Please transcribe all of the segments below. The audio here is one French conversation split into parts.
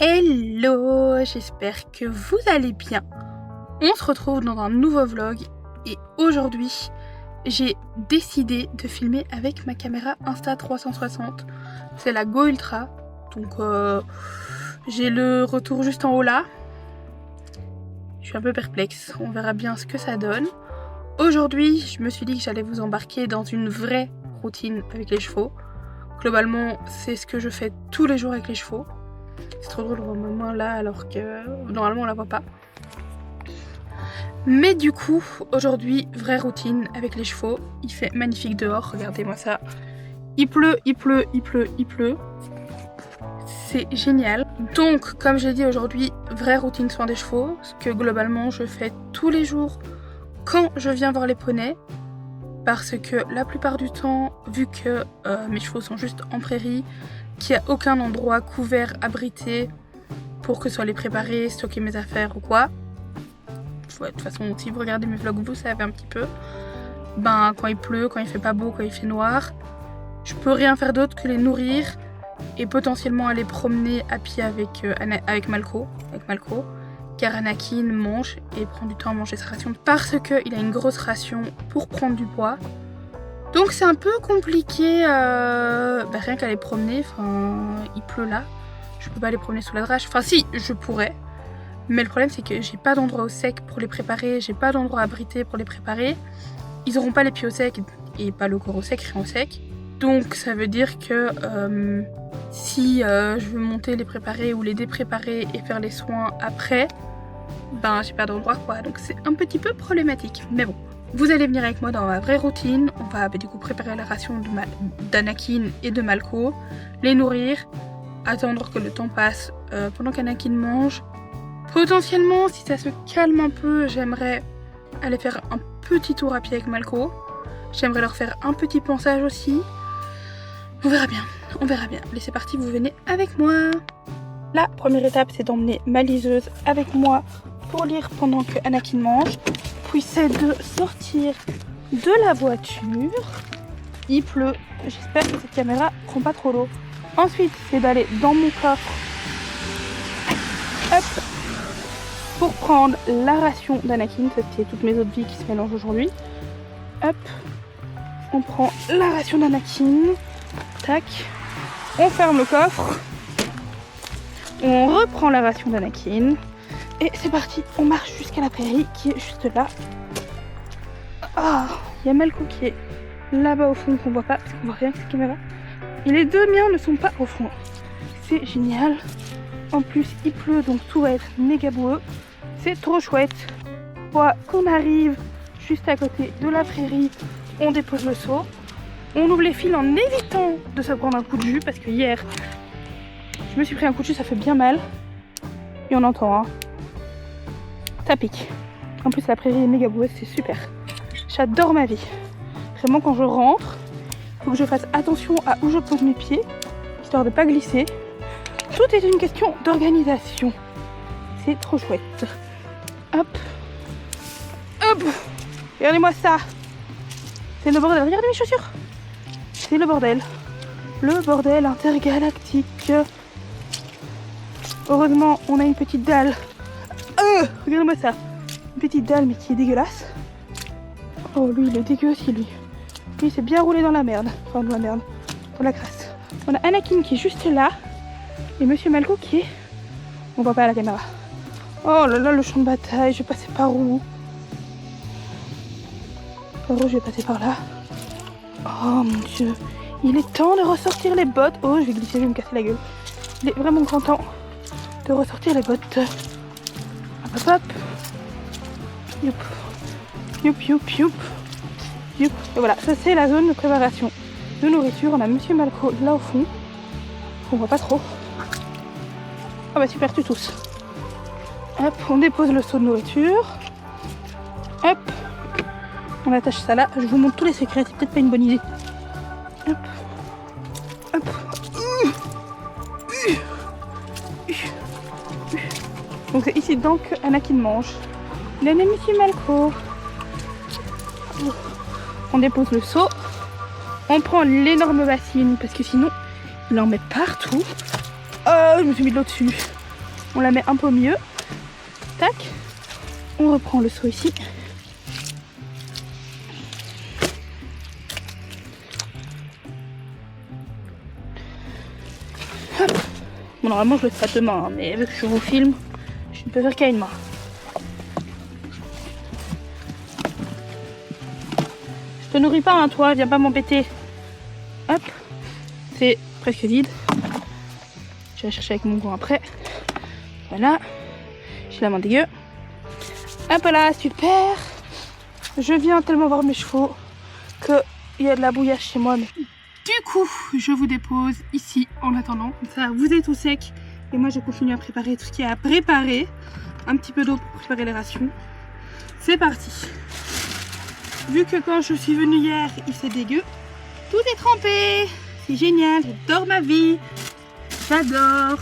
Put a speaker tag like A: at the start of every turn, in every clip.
A: Hello, j'espère que vous allez bien. On se retrouve dans un nouveau vlog et aujourd'hui j'ai décidé de filmer avec ma caméra Insta360. C'est la Go Ultra, donc j'ai le retour juste en haut là. Je suis un peu perplexe, on verra bien ce que ça donne. Aujourd'hui je me suis dit que j'allais vous embarquer dans une vraie routine avec les chevaux. Globalement c'est ce que je fais tous les jours avec les chevaux. C'est trop drôle, on voit ma main là alors que normalement on la voit pas. Mais du coup, aujourd'hui, vraie routine avec les chevaux. Il fait magnifique dehors, regardez-moi ça. Il pleut, il pleut, il pleut, il pleut. C'est génial. Donc, comme j'ai dit aujourd'hui, vraie routine soin des chevaux. Ce que globalement je fais tous les jours quand je viens voir les poneys. Parce que la plupart du temps, vu que mes chevaux sont juste en prairie, qu'il n'y a aucun endroit couvert, abrité pour que ce soit les préparer, stocker mes affaires ou quoi. Ouais, de toute façon, si vous regardez mes vlogs, vous savez un petit peu. Ben, quand il pleut, quand il fait pas beau, quand il fait noir, je peux rien faire d'autre que les nourrir et potentiellement aller promener à pied avec Malco, car Anakin mange et prend du temps à manger sa ration parce qu'il a une grosse ration pour prendre du poids. Donc c'est un peu compliqué, rien qu'à les promener, il pleut là, je peux pas les promener sous la drache, si je pourrais, mais le problème c'est que j'ai pas d'endroit au sec pour les préparer, j'ai pas d'endroit abrité pour les préparer, ils auront pas les pieds au sec et pas le corps au sec, rien au sec, donc ça veut dire que si je veux monter, les préparer ou les dépréparer et faire les soins après, ben j'ai pas d'endroit quoi, donc c'est un petit peu problématique, mais bon. Vous allez venir avec moi dans ma vraie routine, on va du coup préparer la ration d'Anakin et de Malco, les nourrir, attendre que le temps passe pendant qu'Anakin mange. Potentiellement, si ça se calme un peu, j'aimerais aller faire un petit tour à pied avec Malco. J'aimerais leur faire un petit pansage aussi. On verra bien, on verra bien. Allez c'est parti, vous venez avec moi. La première étape c'est d'emmener ma liseuse avec moi pour lire pendant que Anakin mange. Puis c'est de sortir de la voiture. Il pleut, j'espère que cette caméra prend pas trop l'eau. Ensuite c'est d'aller dans mon coffre, hop, pour prendre la ration d'Anakin. C'est toutes mes autres vies qui se mélangent aujourd'hui. Hop, on prend la ration d'Anakin, tac, on ferme le coffre, on reprend la ration d'Anakin. Et c'est parti, on marche jusqu'à la prairie qui est juste là. Ah, il y a Malco qui est là-bas au fond qu'on voit pas parce qu'on voit rien avec cette caméra. Et les deux miens ne sont pas au fond. C'est génial. En plus, il pleut donc tout va être méga boueux. C'est trop chouette. Voilà, qu'on arrive juste à côté de la prairie, on dépose le seau. On ouvre les fils en évitant de se prendre un coup de jus parce que hier, je me suis pris un coup de jus, ça fait bien mal. Et on entend, hein. Ça pique. En plus la prairie est méga boueuse, c'est super. J'adore ma vie. Vraiment quand je rentre, il faut que je fasse attention à où je pose mes pieds, histoire de pas glisser. Tout est une question d'organisation. C'est trop chouette. Hop. Hop. Regardez-moi ça. C'est le bordel. Regardez mes chaussures. C'est le bordel. Le bordel intergalactique. Heureusement, on a une petite dalle. Regardez-moi ça. Une petite dalle mais qui est dégueulasse. Oh lui il est dégueu aussi lui. Lui il s'est bien roulé dans la merde. Enfin dans la merde. Dans la crasse. On a Anakin qui est juste là. Et Monsieur Malco qui est... On voit pas à la caméra. Oh là là le champ de bataille. Je vais passer par où? Je vais passer par là. Oh mon dieu. Il est temps de ressortir les bottes. Oh je vais glisser, je vais me casser la gueule. Il est vraiment grand temps de ressortir les bottes. Hop hop. Youp. Youp youp youp. Youp. Et voilà, ça c'est la zone de préparation de nourriture. On a Monsieur Malco là au fond. On voit pas trop. Ah bah super, tu tousses. Hop, on dépose le seau de nourriture. Hop. On attache ça là. Je vous montre tous les secrets, c'est peut-être pas une bonne idée. Hop. Hop. Donc c'est ici donc que Anakin mange. Il a Monsieur Malco. On dépose le seau. On prend l'énorme bassine parce que sinon il en met partout. Oh, je me suis mis de l'eau dessus. On la met un peu au milieu. Tac. On reprend le seau ici. Hop. Bon, normalement je le fais à deux mains, hein, mais vu que je vous filme, je ne peux faire qu'à une main. Je te nourris pas, hein, toi, viens pas m'embêter. Hop, c'est presque vide. Je vais chercher avec mon gant après. Voilà, j'ai la main dégueu. Hop là, super. Je viens tellement voir mes chevaux qu'il y a de la bouillasse chez moi. Du coup, je vous dépose ici en attendant. Comme ça, vous êtes au sec. Et moi, je continue à préparer tout ce qu'il y a à préparer. Un petit peu d'eau pour préparer les rations. C'est parti. Vu que quand je suis venue hier, il s'est dégueu. Tout est trempé. C'est génial. J'adore ma vie. J'adore.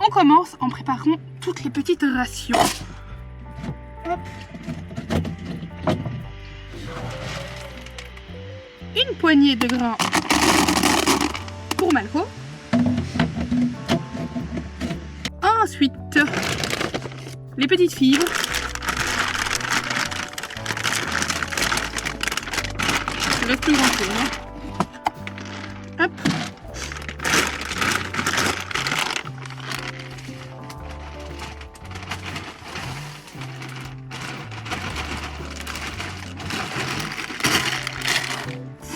A: On commence en préparant toutes les petites rations. Hop. Une poignée de grains pour Malco. Ensuite, les petites fibres. Il reste plus grand chose. Hop.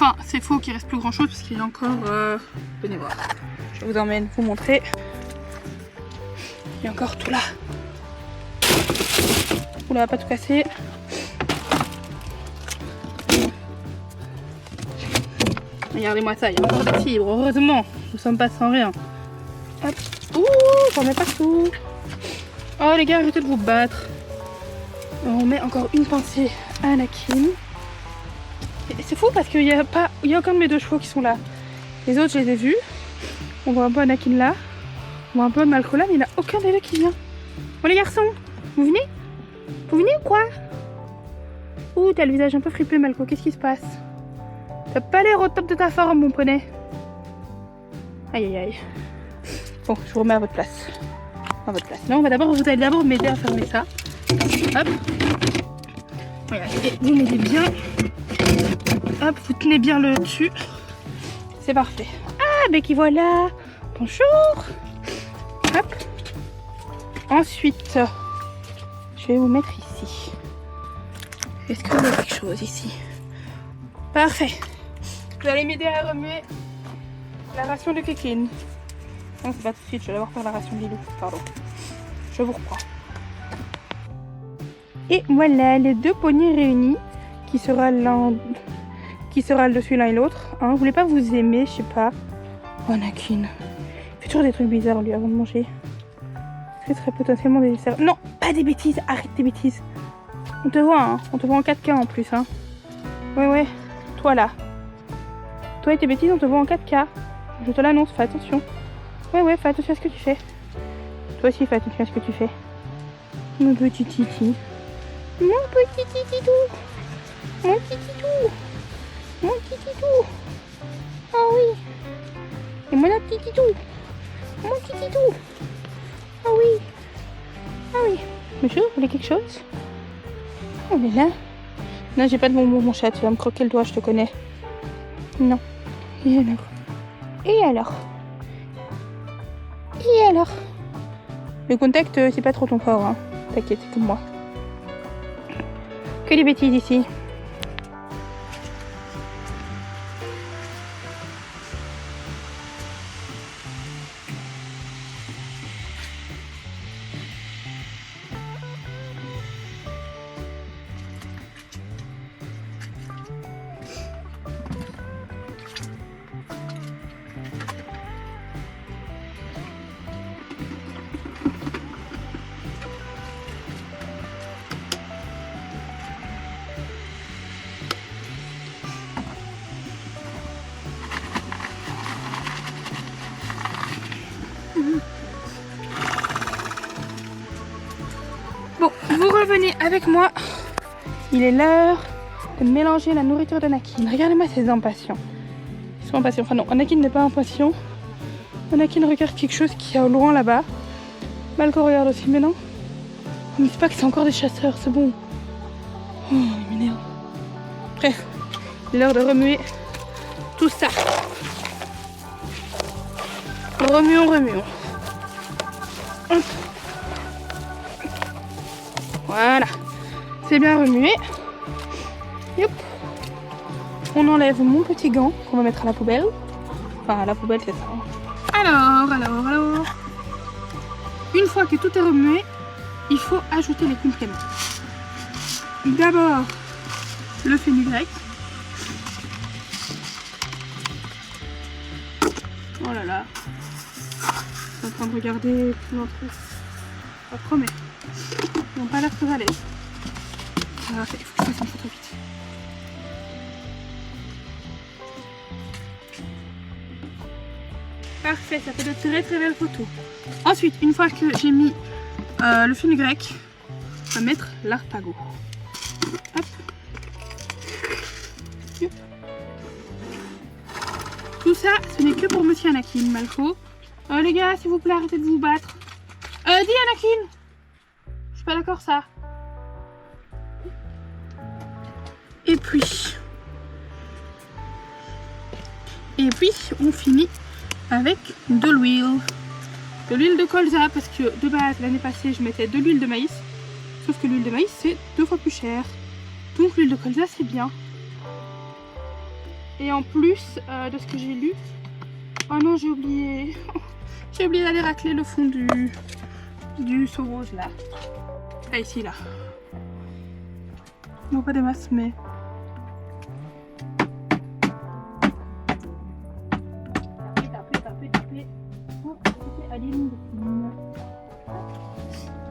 A: Enfin, c'est faux qu'il reste plus grand chose parce qu'il y a encore... Venez voir. Je vous emmène vous montrer. Il y a encore tout là. Oula, pas tout casser. Regardez-moi ça, il y a encore des fibres. Heureusement, nous ne sommes pas sans rien. Hop. Ouh, j'en mets partout. Oh les gars, arrêtez de vous battre. On met encore une pensée à Anakin. C'est fou parce qu'il n'y a aucun de mes deux chevaux qui sont là. Les autres, je les ai vus. On voit un peu Anakin là. On voit un peu Malco là, mais il n'y en a aucun des deux qui vient. Bon les garçons, vous venez? Vous venez ou quoi? Ouh, t'as le visage un peu fripé Malco, qu'est-ce qui se passe? T'as pas l'air au top de ta forme mon poney. Aïe aïe aïe. Bon, je vous remets à votre place. À votre place. Non, vous allez d'abord m'aider à fermer ça. Hop. Voilà, et vous m'aidez bien. Hop, vous tenez bien le dessus. C'est parfait. Ah, Becky, voilà. Bonjour. Hop. Ensuite, je vais vous mettre ici. Est-ce qu'il y a quelque chose ici? Parfait. Vous allez m'aider à remuer la ration de Kékin. Non, c'est pas tout de suite. Je vais d'abord faire la ration de Lilou. Pardon. Je vous reprends. Et voilà les deux poignées réunies qui sera le dessus l'un et l'autre. Hein, vous voulez pas vous aimer, je sais pas. Oh, Anakin. Il fait toujours des trucs bizarres lui avant de manger. Ce serait potentiellement des desserts. Non, pas des bêtises. Arrête tes bêtises. On te voit, hein. On te voit en 4K en plus, hein. Ouais. Toi là. Toi et tes bêtises, on te voit en 4K. Je te l'annonce, fais attention. Ouais, fais attention à ce que tu fais. Toi aussi, fais attention à ce que tu fais. Mon petit titi. Mon petit tititou. Mon petit titou. Mon petit titou. Ah oui. Et mon petit titou. Mon petit titou. Ah oui. Ah oui. Monsieur, vous voulez quelque chose? On est là. Non, j'ai pas de bonbon, mon chat. Tu vas me croquer le doigt, je te connais. Non. Et alors? Et alors? Et alors? Le contact, c'est pas trop ton fort, hein. T'inquiète, c'est comme moi. Que des bêtises ici. Bon, vous revenez avec moi. Il est l'heure de mélanger la nourriture d'Anakin. Regardez-moi ces impatients. Ils sont impatients. Enfin non, Anakin n'est pas impatient. Anakin regarde quelque chose qui est au loin là-bas. Malco regarde aussi, mais non. On ne dit pas que c'est encore des chasseurs, c'est bon. Oh, il m'énerve. Bref, il est l'heure de remuer tout ça. Remuons, remuons. Hop. Voilà, c'est bien remué. Yop. On enlève mon petit gant qu'on va mettre à la poubelle. Enfin, à la poubelle, c'est ça. Alors. Une fois que tout est remué, il faut ajouter les compléments. D'abord, le fenugrec. Oh là là. Je suis en train de regarder l'entrée. Ça promet. Ils n'ont pas l'air très à l'aise. Alors, il faut que je fasse une photo vite. Parfait, ça fait de très très belles photos. Ensuite, une fois que j'ai mis le fenugrec, on va mettre l'arpago. Hop. Yep. Tout ça, ce n'est que pour Monsieur Anakin, Malco. Les gars, s'il vous plaît, arrêtez de vous battre. Dis Anakin. Je suis pas d'accord ça. Et puis, on finit avec de l'huile. De l'huile de colza, parce que de base, l'année passée, je mettais de l'huile de maïs. Sauf que l'huile de maïs, c'est 2 fois plus cher. Donc l'huile de colza, c'est bien. Et en plus de ce que j'ai lu... Oh non, j'ai oublié. J'ai oublié d'aller racler le fond du seau rose, là. Ah, ici, là. Non, pas des masses, mais...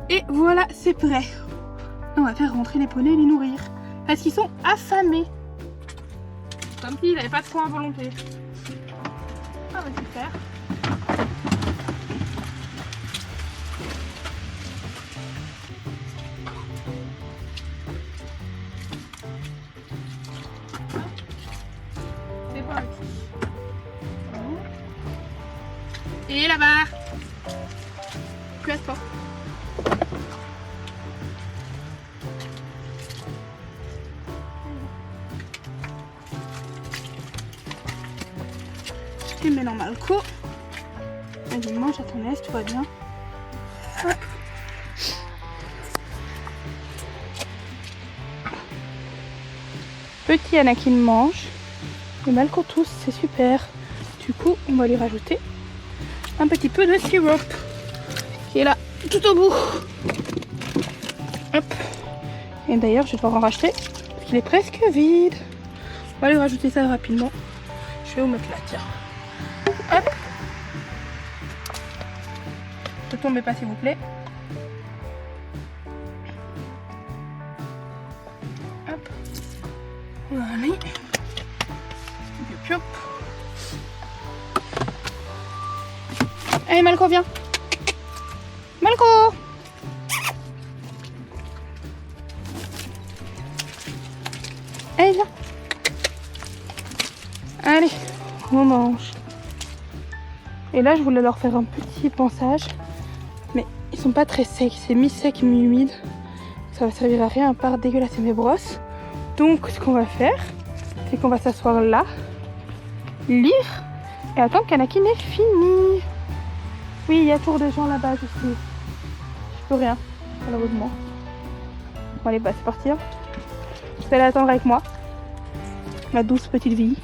A: Et voilà, c'est prêt. On va faire rentrer les poneys et les nourrir. Parce qu'ils sont affamés. Comme s'ils n'avaient pas de faim à volonté. Ah bah super. C'est bon ici. Et là-bas. Plus à sport. Et maintenant Malco. Vas-y, mange à ton aise, tout va bien. Hop. Petit Anakin mange. Et Malco tous, c'est super. Du coup, on va lui rajouter un petit peu de sirop qui est là, tout au bout. Hop. Et d'ailleurs, je vais devoir en racheter parce qu'il est presque vide. On va lui rajouter ça rapidement. Je vais vous mettre là, tiens. Hop. Ne tombez pas s'il vous plaît. Hop. Voilà. Hop. Allez Malco, viens. Malco. Allez, viens. Allez, on mange. Et là, je voulais leur faire un petit pansage. Mais ils sont pas très secs. C'est mi-sec, mi-humide. Ça va servir à rien à part dégueulasser mes brosses. Donc, ce qu'on va faire, c'est qu'on va s'asseoir là, lire et attendre qu'Anakin ait fini. Oui, il y a toujours des gens là-bas, je sais. Je peux rien, malheureusement. Bon, allez, bah, c'est parti. Hein. Vous allez attendre avec moi. Ma douce petite vie.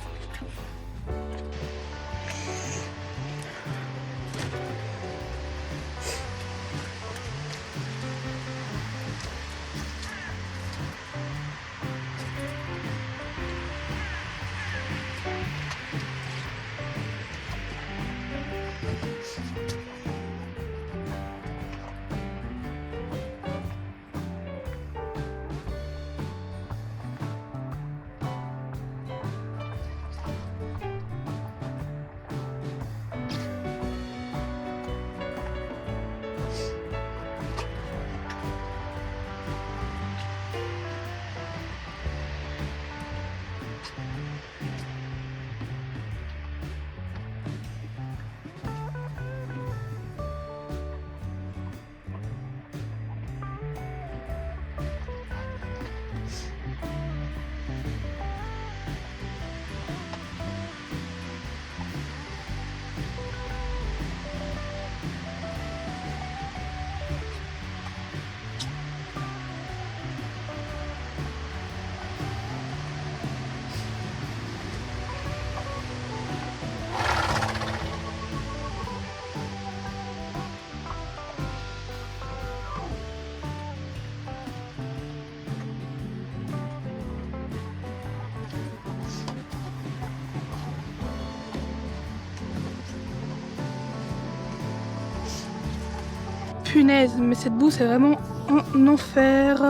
A: punaise, mais cette boue c'est vraiment un enfer.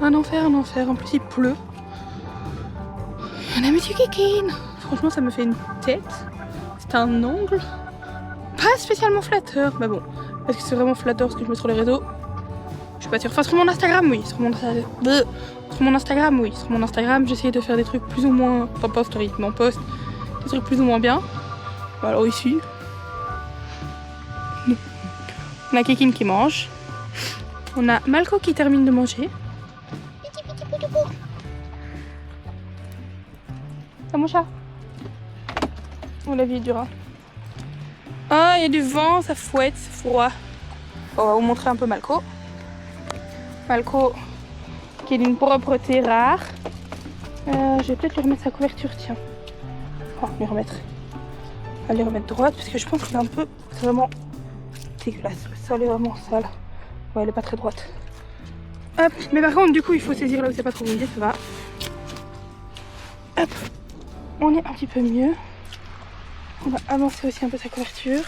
A: Un enfer, un enfer. En plus il pleut. On a Monsieur Kikine. Franchement ça me fait une tête. C'est un ongle. Pas spécialement flatteur, mais bon. Est-ce que c'est vraiment flatteur ce que je mets sur les réseaux? Je suis pas sûre. Enfin sur mon Instagram oui. Sur mon Instagram oui. Sur mon Instagram j'essaye de faire des trucs plus ou moins... Enfin pas story, mais en post. Des trucs plus ou moins bien. Alors ici... On a Kikine qui mange. On a Malco qui termine de manger. Ah mon chat. Oh la vie est dure. Hein. Ah il y a du vent, ça fouette, c'est froid. On va vous montrer un peu Malco. Malco qui est d'une propreté rare. Je vais peut-être lui remettre sa couverture, tiens. Oh, lui remettre. On va lui remettre droite parce que je pense qu'il est un peu... C'est vraiment dégueulasse. Le sol est vraiment sale. Ouais, elle est pas très droite. Hop, mais par contre, du coup, il faut saisir là où c'est pas trop mouillé, ça va. Hop, on est un petit peu mieux. On va avancer aussi un peu sa couverture.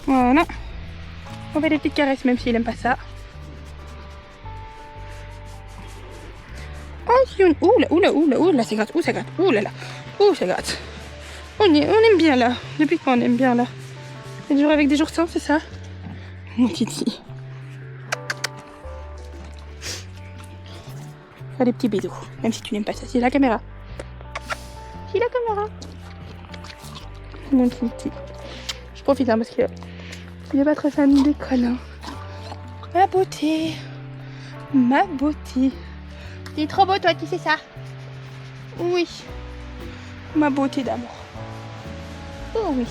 A: Voilà. On fait des petites caresses même s'il aime pas ça. Oh, oula, ça gratte, ça gratte, oulala, ça gratte. On aime bien là. Depuis quand on aime bien là? Des jours avec des jours sans, c'est ça? Mon titi. Faire des petits bisous, même si tu n'aimes pas ça. C'est la caméra. C'est la caméra. Mon titi. Je profite hein, parce qu'il n'est pas très fan des câlins. Ma beauté. Ma beauté. T'es trop beau toi, tu sais ça? Oui. Ma beauté d'amour. Oh oui.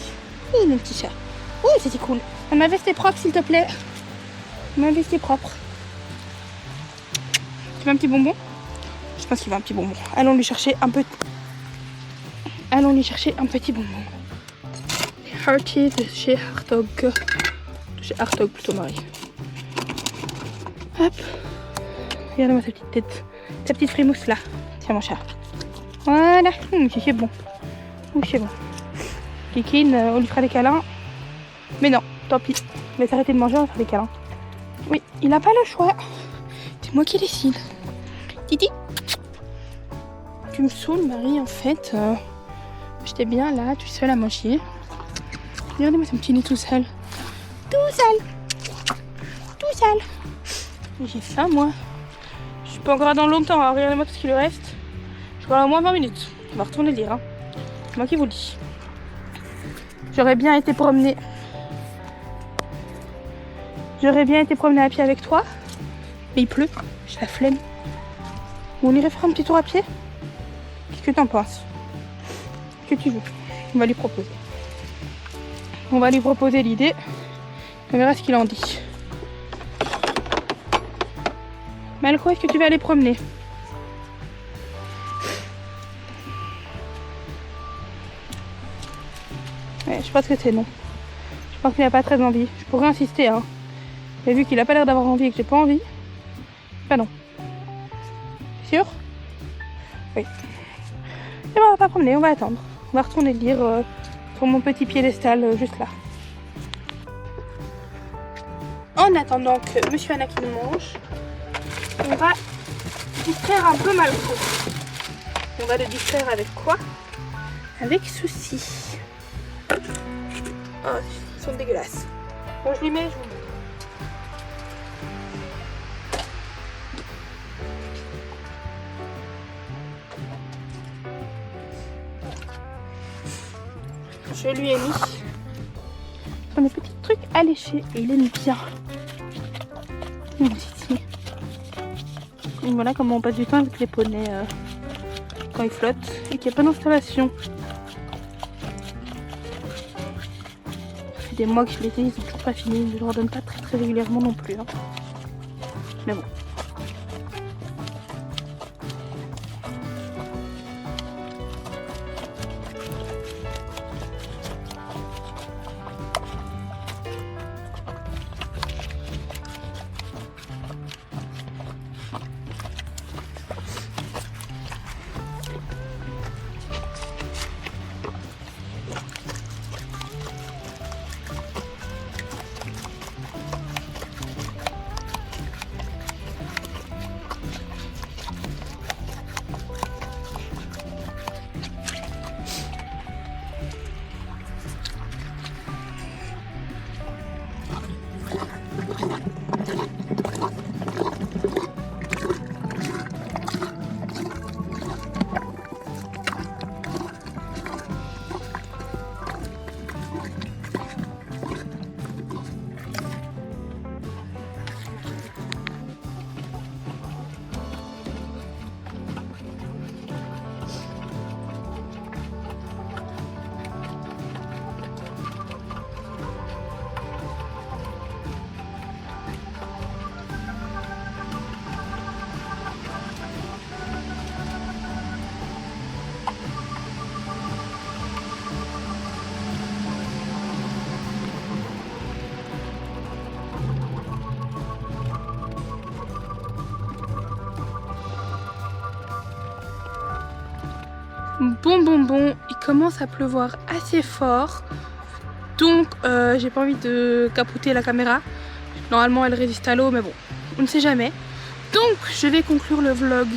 A: Oui, mon petit chat. Oh, c'était cool. Ma veste est propre, s'il te plaît. Ma veste est propre. Tu veux un petit bonbon? Je pense qu'il veut un petit bonbon. Allons lui chercher un peu. Allons lui chercher un petit bonbon. Hearty de chez Hartog. De chez Hartog plutôt, Marie. Hop. Regarde-moi sa petite tête. Sa petite frimousse là. Tiens mon chat. Voilà. C'est bon. C'est bon. Kikine, on lui fera des câlins. Mais non, tant pis. Il va s'arrêter de manger, on va faire des câlins. Oui, il n'a pas le choix. C'est moi qui décide. Titi. Tu me saoules, Marie, en fait. J'étais bien là, tu seule à manger. Regardez-moi ce petit nez tout sale. Tout sale. Tout sale. J'ai faim, moi. Je suis pas encore dans longtemps. Alors regardez-moi tout ce qu'il lui reste. Je crois au moins 20 minutes. On va retourner lire. Hein. C'est moi qui vous le dis. J'aurais bien été promener. J'aurais bien été promener à pied avec toi. Mais il pleut. J'ai la flemme. On irait faire un petit tour à pied? Qu'est-ce que t'en penses? Que tu veux? On va lui proposer. On va lui proposer l'idée. On verra ce qu'il en dit. Malco, est-ce que tu vas aller promener? Ouais, je pense que c'est non. Je pense qu'il n'a pas très envie. Je pourrais insister, hein. Mais vu qu'il a pas l'air d'avoir envie et que j'ai pas envie, bah non. Sûr? Oui. Et ben on va pas promener, on va attendre. On va retourner lire sur mon petit piédestal juste là. En attendant que Monsieur Anakin mange, on va distraire un peu Malco. On va le distraire avec quoi? Avec ceci. Oh, ils sont dégueulasses. Bon, je lui mets, je vous mets. Je lui ai mis sur mes petits trucs à lécher et il aime bien. Mon titi. Et voilà comment on passe du temps avec les poneys quand ils flottent et qu'il n'y a pas d'installation. Ça fait des mois que je les ai, ils n'ont toujours pas fini. Je leur donne pas très régulièrement non plus. Hein. Mais bon. Bon, il commence à pleuvoir assez fort. Donc j'ai pas envie de capoter la caméra. Normalement elle résiste à l'eau mais bon, on ne sait jamais. Donc je vais conclure le vlog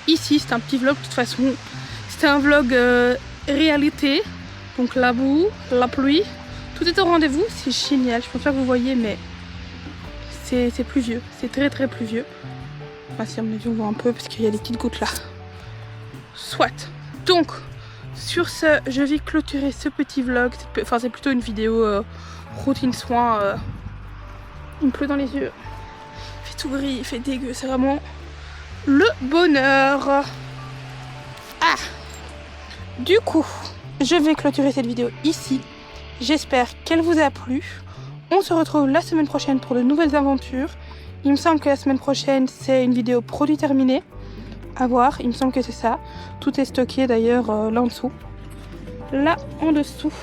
A: ici. C'est un petit vlog de toute façon. C'était un vlog réalité. Donc la boue, la pluie, tout est au rendez-vous. C'est génial, je pense pas que vous voyez mais c'est pluvieux. C'est très pluvieux. Enfin si à mon avis on voit un peu parce qu'il y a des petites gouttes là. Soit. Donc sur ce, je vais clôturer ce petit vlog. Enfin c'est plutôt une vidéo routine soin. Il me pleut dans les yeux. Il fait tout gris, il fait dégueu. C'est vraiment le bonheur. Ah. Du coup, je vais clôturer cette vidéo ici. J'espère qu'elle vous a plu. On se retrouve la semaine prochaine pour de nouvelles aventures. Il me semble que la semaine prochaine, c'est une vidéo produit terminé. À voir, il me semble que c'est ça. Tout est stocké d'ailleurs là en dessous. Là en dessous.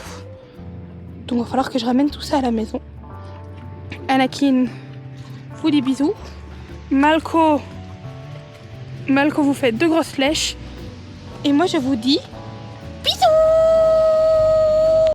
A: Donc il va falloir que je ramène tout ça à la maison. Anakin vous dit bisous. Malco vous fait 2 grosses flèches. Et moi je vous dis bisous.